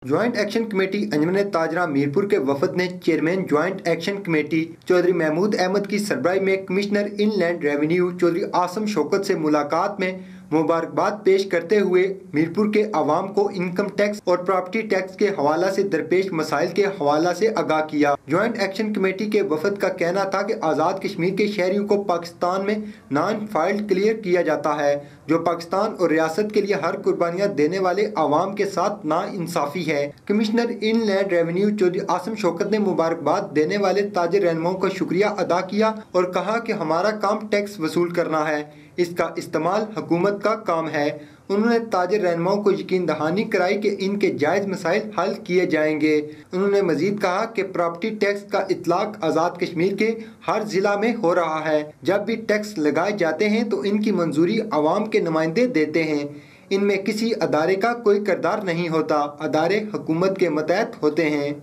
Joint action committee अंजुमन ताजरा मीरपुर के वफद ने chairman joint action committee Chaudhry Mahmood Ahmed की सरबराही में commissioner inland revenue Chaudhry Asim Shaukat से मुलाकात में मुबारकबाद पेश करते हुए मीरपुर के आवाम को इनकम टैक्स और प्रॉपर्टी टैक्स के हवाला से दरपेश मसाइल के हवाला से आगाह किया। ज्वाइंट एक्शन कमेटी के वफद का कहना था कि आज़ाद कश्मीर के शहरियों को पाकिस्तान में नॉन फाइल्ड क्लियर किया जाता है, जो पाकिस्तान और रियासत के लिए हर कुर्बानियां देने वाले आवाम के साथ नाइंसाफी है। Commissioner inland revenue Chaudhry Asim Shaukat ने मुबारकबाद देने वाले ताजिर रहनुमाओं का शुक्रिया अदा किया और कहा कि हमारा काम टैक्स वसूल करना है, इसका इस्तेमाल हुकूमत का काम है। उन्होंने ताजिर रहनुमाओं को यकीन दहानी कराई कि इनके जायज़ मसाइल हल किए जाएंगे। उन्होंने मजीद कहा कि प्रॉपर्टी टैक्स का इतलाक आज़ाद कश्मीर के हर जिला में हो रहा है। जब भी टैक्स लगाए जाते हैं तो इनकी मंजूरी आवाम के नुमाइंदे देते हैं। इनमें किसी अदारे का कोई किरदार नहीं होता, अदारे हुकूमत के मतहत होते हैं।